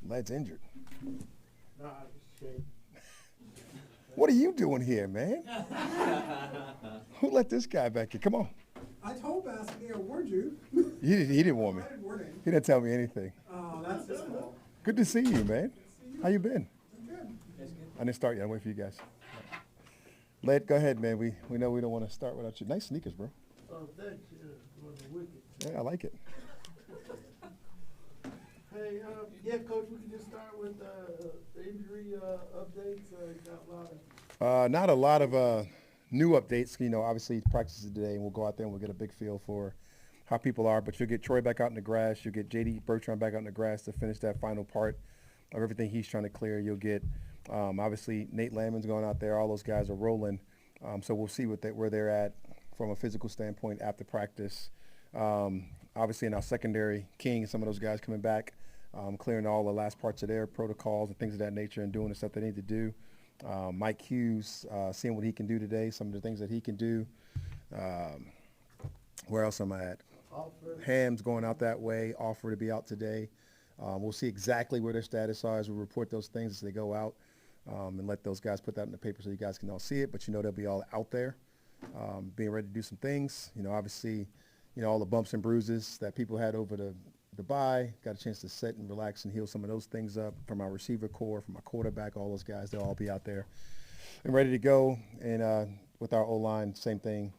Led's injured. Nah, shit. What are you doing here, man? Who let this guy back in? Come on. I told Basketball I warned you. He didn't warn me. I didn't warn him. He didn't tell me anything. Oh, that's his fault. Good to see you, man. How you been? I'm good. I didn't start yet. I'm waiting for you guys. Led, go ahead, man. We know we don't want to start without you. Nice sneakers, bro. Oh, thank you. Was wicked. Yeah, I like it. Hey, yeah, Coach, we can just start with the injury updates. Got a lot of. Not a lot of new updates. You know, obviously practices today, and we'll go out there and we'll get a big feel for how people are. But you'll get Troy back out in the grass. You'll get J.D. Bertrand back out in the grass to finish that final part of everything he's trying to clear. You'll get, obviously, Nate Landman's going out there. All those guys are rolling. So we'll see where they're at from a physical standpoint after practice. Obviously, in our secondary, King and some of those guys coming back, clearing all the last parts of their protocols and things of that nature and doing the stuff they need to do. Mike Hughes, seeing what he can do today, some of the things that he can do. Where else am I at? Ham's going out that way, offer to be out today. We'll see exactly where their status are as we report those things as they go out, and let those guys put that in the paper so you guys can all see it. But you know they'll be all out there, being ready to do some things. You know, obviously, you know, all the bumps and bruises that people had over the bye, got a chance to sit and relax and heal some of those things up from our receiver core, from our quarterback, all those guys. They'll all be out there and ready to go. And with our O-line, same thing.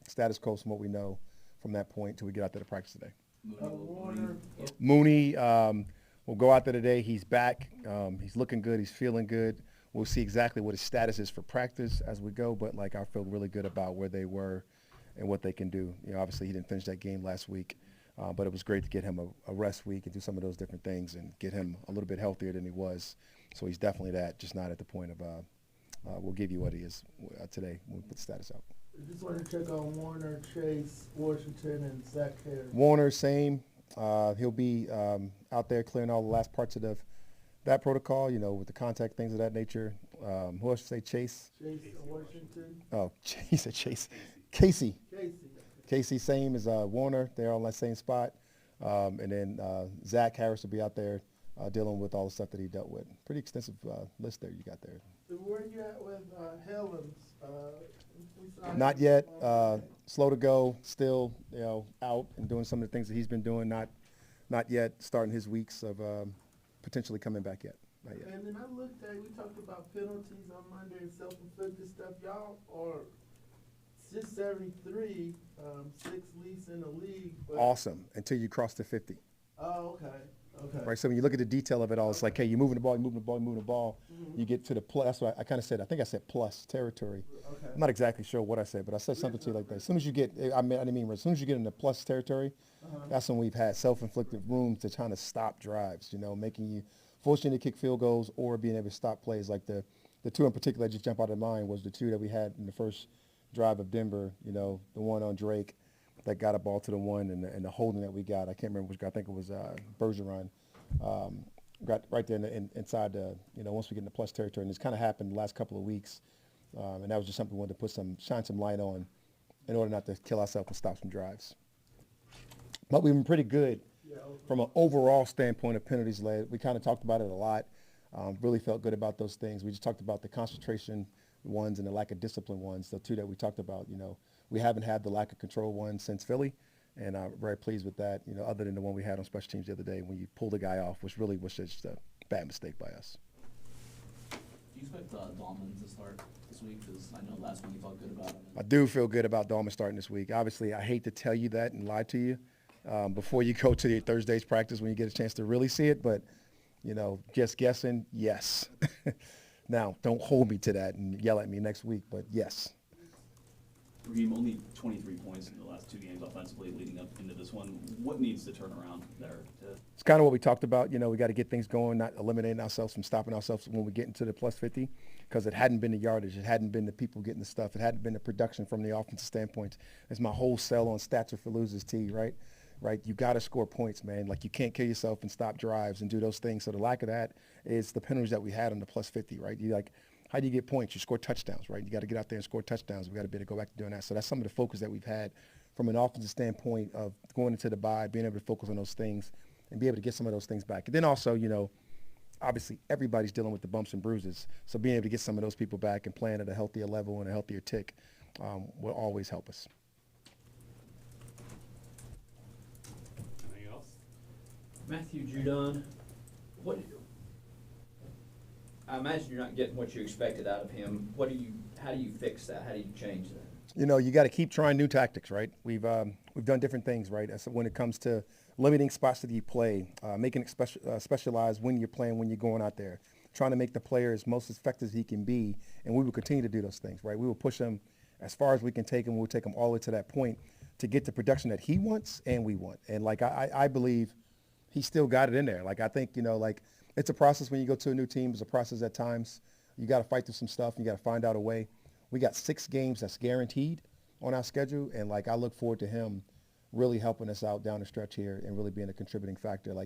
Status quo from what we know from that point till we get out there to practice today. Warner. Mooney will go out there today. He's back. He's looking good. He's feeling good. We'll see exactly what his status is for practice as we go, but I feel really good about where they were and what they can do. You know, obviously he didn't finish that game last week, but it was great to get him a rest week and do some of those different things and get him a little bit healthier than he was. So he's definitely that, just not at the point of we'll give you what he is today when we put the status out. I just want to check on Warner, Chase, Washington, and Zach Harris. Warner, same. He'll be out there clearing all the last parts of that protocol, you know, with the contact things of that nature. Who else should say Chase? Chase, Washington. Oh, he said Chase. Casey. Casey. Casey, same as Warner. They're on that same spot. And then Zach Harris will be out there dealing with all the stuff that he dealt with. Pretty extensive list there you got there. Where you at with Helens? Not yet. Slow to go. Still, you know, out and doing some of the things that he's been doing. Not yet starting his weeks of potentially coming back yet. Not yet. And then I looked at, we talked about penalties on Monday and self-inflicted stuff. Y'all are 673, sixth least in the league. But Awesome until you cross the 50. Oh, okay. Okay. Right, so when you look at the detail of it all, it's like, hey, you're moving the ball, Mm-hmm. you get to the plus. That's what I kind of said. I think I said plus territory. Okay. I'm not exactly sure what I said, but I said something to you like that. As soon as you get, I didn't mean, as soon as you get in the plus territory, that's when we've had self-inflicted wounds to trying to stop drives, you know, forcing you to kick field goals or being able to stop plays. Like the two in particular that just jump out of mind was the two that we had in the first drive of Denver, you know, the one on Drake that got a ball to the one and the holding that we got. I can't remember which guy. I think it was Bergeron. Got right there inside the, you know, once we get in the plus territory. And it's kind of happened the last couple of weeks. And that was just something we wanted to shine some light on in order not to kill ourselves and stop some drives. But we've been pretty good from an overall standpoint of penalties led. We kind of talked about it a lot. Really felt good about those things. We just talked about the concentration ones and the lack of discipline ones, the two that we talked about. You know, we haven't had the lack of control one since Philly, and I'm very pleased with that, you know, other than the one we had on special teams the other day when you pulled the guy off, which really was just a bad mistake by us. Do you expect Dahlman to start this week? Because I know last one you felt good about him. I do feel good about Dahlman starting this week. Obviously, I hate to tell you that and lie to you before you go to the Thursday's practice when you get a chance to really see it, but, you know, just guessing, yes. Now, don't hold me to that and yell at me next week, but yes. Raheem, only 23 points in the last two games offensively leading up into this one. What needs to turn around there? It's kind of what we talked about. You know, we got to get things going, not eliminating ourselves from stopping ourselves when we get into the plus 50, because it hadn't been the yardage. It hadn't been the people getting the stuff. It hadn't been the production from the offensive standpoint. It's my whole sell on stats for losers, T, right? Right? You got to score points, man. Like, you can't kill yourself and stop drives and do those things. So the lack of that is the penalties that we had on the plus 50, right? You like, how do you get points? You score touchdowns, right? You got to get out there and score touchdowns. We got to be able to go back to doing that. So that's some of the focus that we've had from an offensive standpoint of going into the bye, being able to focus on those things and be able to get some of those things back. And then also, obviously everybody's dealing with the bumps and bruises. So being able to get some of those people back and playing at a healthier level and a healthier tick will always help us. Anything else? Matthew Judon, I imagine you're not getting what you expected out of him. How do you fix that? How do you change that? You got to keep trying new tactics, right? We've done different things, right? So when it comes to limiting spots that you play, making it specialized when you're playing, when you're going out there, trying to make the player as most effective as he can be, and we will continue to do those things, right? We will push him as far as we can take him. We'll take him all the way to that point to get the production that he wants and we want. And I believe he still got it in there. I think, it's a process when you go to a new team. It's a process at times. You got to fight through some stuff. You got to find out a way. We got 6 games that's guaranteed on our schedule, and I look forward to him really helping us out down the stretch here and really being a contributing factor. I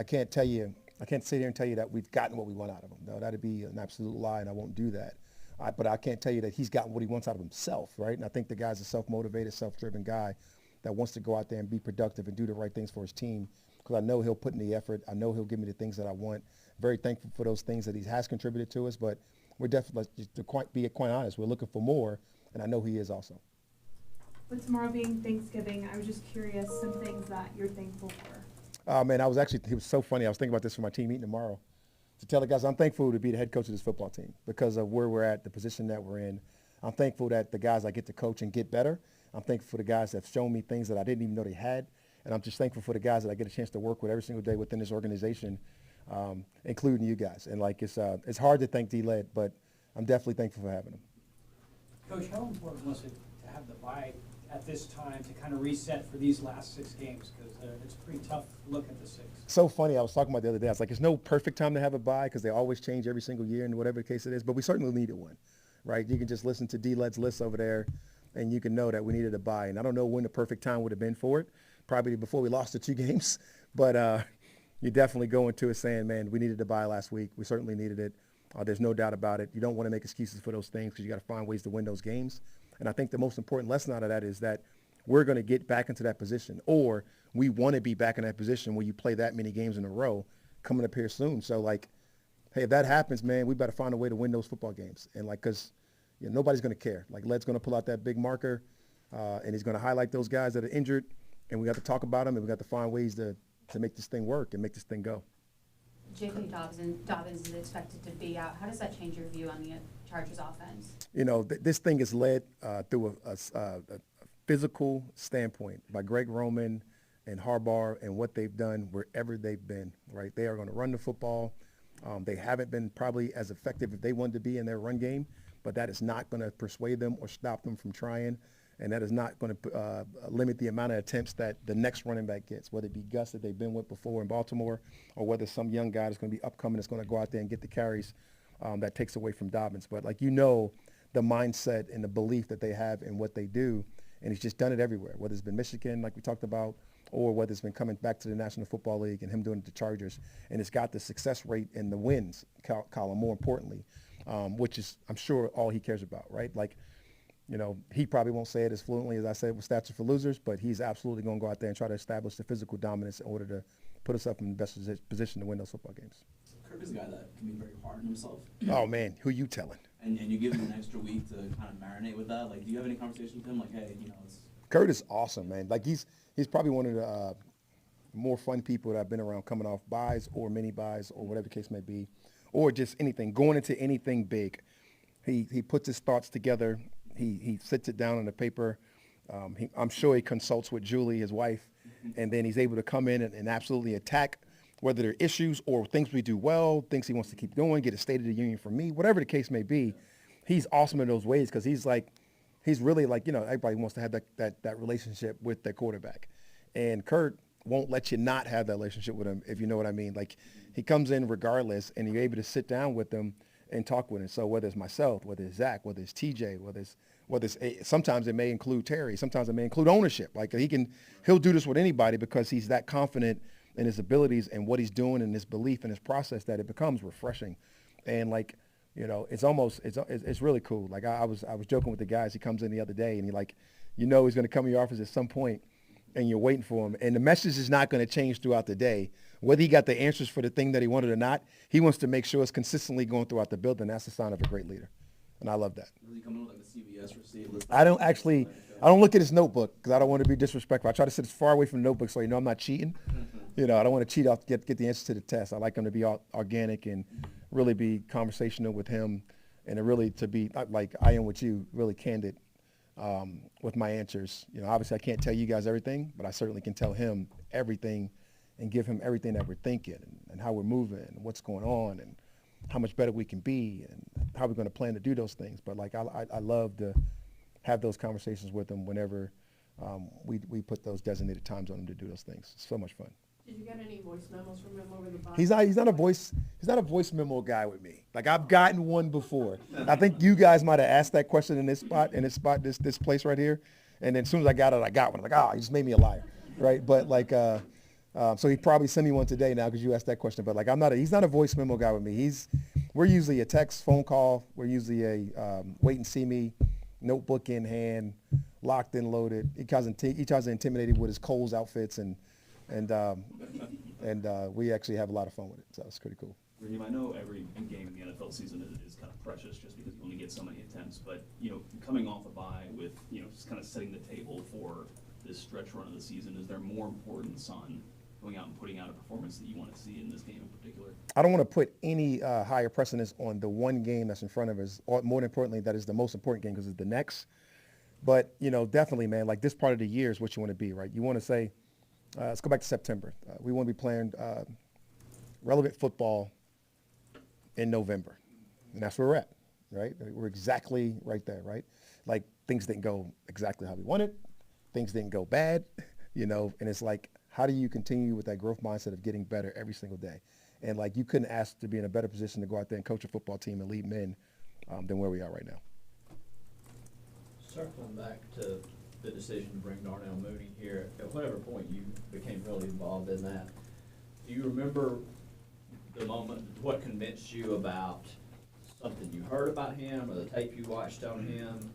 can't sit here and tell you that we've gotten what we want out of him. No, that'd be an absolute lie, and I won't do that. But I can't tell you that he's gotten what he wants out of himself, right? And I think the guy's a self-motivated, self-driven guy that wants to go out there and be productive and do the right things for his team, because I know he'll put in the effort. I know he'll give me the things that I want. Very thankful for those things that he has contributed to us, but we're definitely, to be quite honest, we're looking for more, and I know he is also. With tomorrow being Thanksgiving, I was just curious, some things that you're thankful for. Man, it was so funny. I was thinking about this for my team meeting tomorrow. To tell the guys, I'm thankful to be the head coach of this football team because of where we're at, the position that we're in. I'm thankful that the guys I get to coach and get better. I'm thankful for the guys that have shown me things that I didn't even know they had. And I'm just thankful for the guys that I get a chance to work with every single day within this organization, including you guys. And it's hard to thank D-Led, but I'm definitely thankful for having him. Coach, how important was it to have the bye at this time to kind of reset for these last 6 games? Because it's a pretty tough look at the 6. So funny. I was talking about the other day. I was like, it's no perfect time to have a bye because they always change every single year and whatever the case it is. But we certainly needed one, right? You can just listen to D-Led's list over there, and you can know that we needed a bye. And I don't know when the perfect time would have been for it. Probably before we lost the 2 games. But you definitely go into it saying, man, we needed a bye last week. We certainly needed it. There's no doubt about it. You don't want to make excuses for those things because you got to find ways to win those games. And I think the most important lesson out of that is that we're going to get back into that position, or we want to be back in that position where you play that many games in a row coming up here soon. So, hey, if that happens, man, we better find a way to win those football games. And, because nobody's going to care. Led's going to pull out that big marker, and he's going to highlight those guys that are injured, and we got to talk about them, and we got to find ways to make this thing work and make this thing go. J.K. Dobbins is expected to be out. How does that change your view on the Chargers offense? This thing is led through a physical standpoint by Greg Roman and Harbaugh and what they've done wherever they've been, right? They are going to run the football. They haven't been probably as effective as they wanted to be in their run game, but that is not going to persuade them or stop them from trying. And that is not going to limit the amount of attempts that the next running back gets, whether it be Gus that they've been with before in Baltimore, or whether some young guy that's going to be upcoming that's going to go out there and get the carries that takes away from Dobbins. But the mindset and the belief that they have in what they do, and he's just done it everywhere, whether it's been Michigan, like we talked about, or whether it's been coming back to the National Football League and him doing it to Chargers. And it's got the success rate in the wins column, more importantly, which is, I'm sure, all he cares about, right? He probably won't say it as fluently as I said with Stats Are for Losers, but he's absolutely going to go out there and try to establish the physical dominance in order to put us up in the best position to win those football games. Kirk is a guy that can be very hard on himself. Oh, man, who you telling? And you give him an extra week to kind of marinate with that. Do you have any conversations with him? Hey, it's... Kurt is awesome, man. He's probably one of the more fun people that I've been around coming off buys or mini buys or whatever the case may be, or just anything, going into anything big. He puts his thoughts together. He sits it down on the paper. I'm sure he consults with Julie, his wife, and then he's able to come in and absolutely attack whether they're issues or things we do well, things he wants to keep doing, get a State of the Union from me, whatever the case may be. He's awesome in those ways because he's really everybody wants to have that relationship with their quarterback. And Kurt won't let you not have that relationship with him, if you know what I mean. He comes in regardless, and you're able to sit down with him and talk with him. So whether it's myself, whether it's Zach, whether it's TJ, whether it's sometimes it may include Terry, sometimes it may include ownership. He'll do this with anybody because he's that confident in his abilities and what he's doing and his belief and his process that it becomes refreshing. And it's really cool. I was joking with the guys. He comes in the other day and he's going to come to your office at some point and you're waiting for him, and the message is not going to change throughout the day. Whether he got the answers for the thing that he wanted or not, he wants to make sure it's consistently going throughout the building. That's a sign of a great leader, and I love that. Does he come in with like the CBS receipt list? I don't look at his notebook because I don't want to be disrespectful. I try to sit as far away from the notebook so I'm not cheating. I don't want to cheat off get the answers to the test. I like him to be organic and really be conversational with him, and to be like I am with you, really candid with my answers. Obviously I can't tell you guys everything, but I certainly can tell him everything and give him everything that we're thinking and how we're moving and what's going on and how much better we can be and how we're going to plan to do those things. But like I love to have those conversations with him whenever we put those designated times on him to do those things. It's so much fun. Did you get any voice memos from him over the bye? He's not a voice memo guy with me. Like I've gotten one before. I think you guys might have asked that question in this place right here. And then as soon as I got it, I got one. I'm like, he just made me a liar. Right. But like, so he probably sent me one today now because you asked that question. But like, he's not a voice memo guy with me. We're usually a text, phone call. We're usually a wait and see me, notebook in hand, locked and loaded. He tries to intimidate him with his Kohl's outfits and we actually have a lot of fun with it, so it's pretty cool. Raheem, I know every game in the NFL season is kind of precious just because you only get so many attempts, but coming off a bye with just kind of setting the table for this stretch run of the season, is there more importance on going out and putting out a performance that you want to see in this game in particular? I don't want to put any higher precedence on the one game that's in front of us, or more importantly, that is the most important game because it's the next. But definitely, man, like this part of the year is what you want to be, right? You want to say, let's go back to September. We want to be playing relevant football in November. And that's where we're at, right? We're exactly right there, right? Like things didn't go exactly how we wanted. Things didn't go bad, and it's like, how do you continue with that growth mindset of getting better every single day? And like you couldn't ask to be in a better position to go out there and coach a football team and lead men than where we are right now. Circling back to the decision to bring Darnell Mooney here, at whatever point you became really involved in that, do you remember the moment, what convinced you about something you heard about him or the tape you watched on him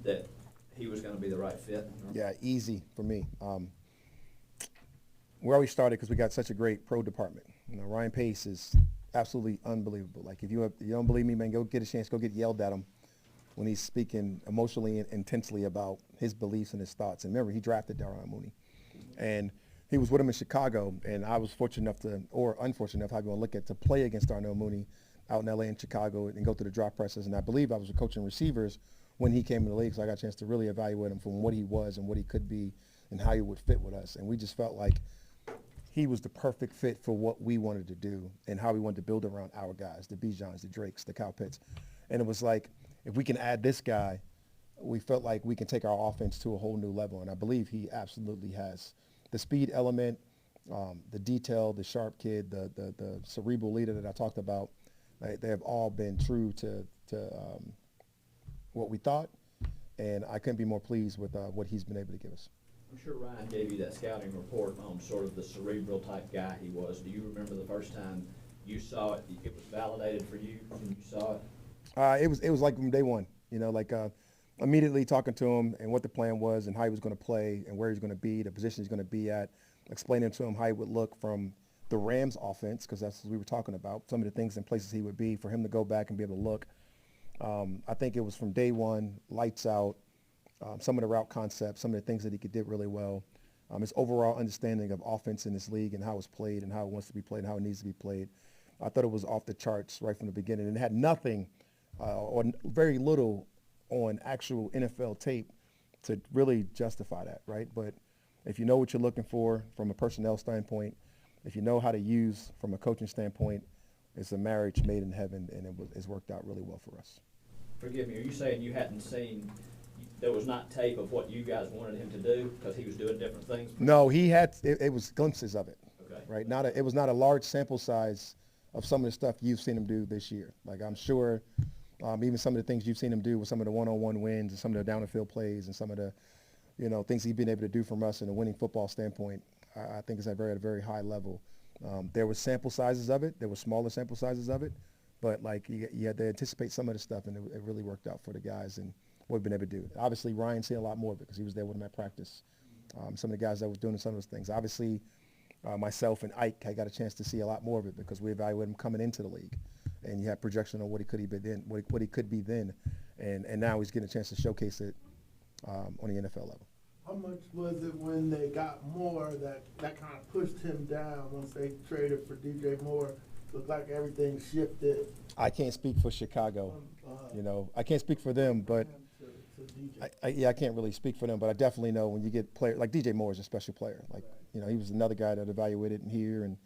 that he was going to be the right fit? Yeah, easy for me. Where we started, because we got such a great pro department. Ryan Pace is absolutely unbelievable. Like if you don't believe me, man, go get a chance, go get yelled at him when he's speaking emotionally and intensely about his beliefs and his thoughts. And remember, he drafted Darnell Mooney. And he was with him in Chicago, and I was fortunate enough or unfortunate enough, how you want to look at, to play against Darnell Mooney out in L.A. and Chicago and go through the drop presses. And I believe I was coaching receivers when he came in the league, so I got a chance to really evaluate him from what he was and what he could be and how he would fit with us. And we just felt like he was the perfect fit for what we wanted to do and how we wanted to build around our guys, the Bijans, the Drakes, the Kyle Pitts. And it was like, if we can add this guy, we felt like we can take our offense to a whole new level. And I believe he absolutely has the speed element, the detail, the sharp kid, the cerebral leader that I talked about. They have all been true to what we thought. And I couldn't be more pleased with what he's been able to give us. I'm sure Ryan gave you that scouting report on sort of the cerebral type guy he was. Do you remember the first time you saw it? It was validated for you when you saw it? It was like from day one, immediately talking to him and what the plan was and how he was going to play and where he's going to be, the position he's going to be at, explaining to him how he would look from the Rams offense, because that's what we were talking about, some of the things and places he would be for him to go back and be able to look. I think it was from day one, lights out, some of the route concepts, some of the things that he did really well, his overall understanding of offense in this league and how it's played and how it wants to be played and how it needs to be played. I thought it was off the charts right from the beginning, and it had nothing or very little on actual NFL tape to really justify that, right? But if you know what you're looking for from a personnel standpoint, if you know how to use from a coaching standpoint, it's a marriage made in heaven, and it's worked out really well for us. Forgive me, are you saying you hadn't seen, there was not tape of what you guys wanted him to do because he was doing different things? No, he had, it was glimpses of it, okay. Right? It was not a large sample size of some of the stuff you've seen him do this year. Like I'm sure even some of the things you've seen him do with some of the one-on-one wins and some of the down-the-field plays and some of the, things he's been able to do from us in a winning football standpoint, I think it's at a very high level. There were sample sizes of it. There were smaller sample sizes of it. But, like, you had to anticipate some of the stuff, and it really worked out for the guys and what we've been able to do. Obviously, Ryan's seen a lot more of it because he was there with him at practice some of the guys that was doing some of those things. Obviously, myself and Ike, I got a chance to see a lot more of it because we evaluated him coming into the league, and you have projection on what he could be then, what he could be then, and now he's getting a chance to showcase it on the NFL level. How much was it when they got Moore that kind of pushed him down once they traded for DJ Moore? Looked like everything shifted. I can't speak for Chicago, I can't speak for them, but I can't really speak for them, but I definitely know when you get players like DJ Moore is a special player. Like, he was another guy that evaluated in here, and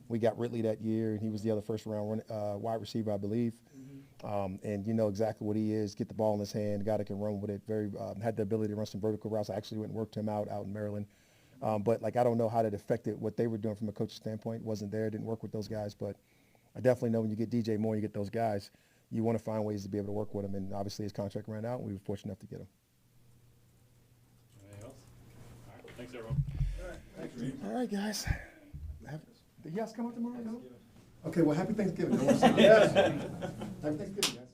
we got Ridley that year, and he was the other first-round wide receiver, I believe. And you know exactly what he is. Get the ball in his hand, guy that can run with it. Very had the ability to run some vertical routes. I actually went and worked him out in Maryland. But I don't know how that affected what they were doing from a coaching standpoint. Wasn't there, didn't work with those guys. But I definitely know when you get DJ Moore, you get those guys, you want to find ways to be able to work with him. And obviously his contract ran out, and we were fortunate enough to get him. Anything else? All right, thanks everyone. All right, guys. Did you guys come up tomorrow? Okay, well, happy Thanksgiving. Happy Thanksgiving, guys.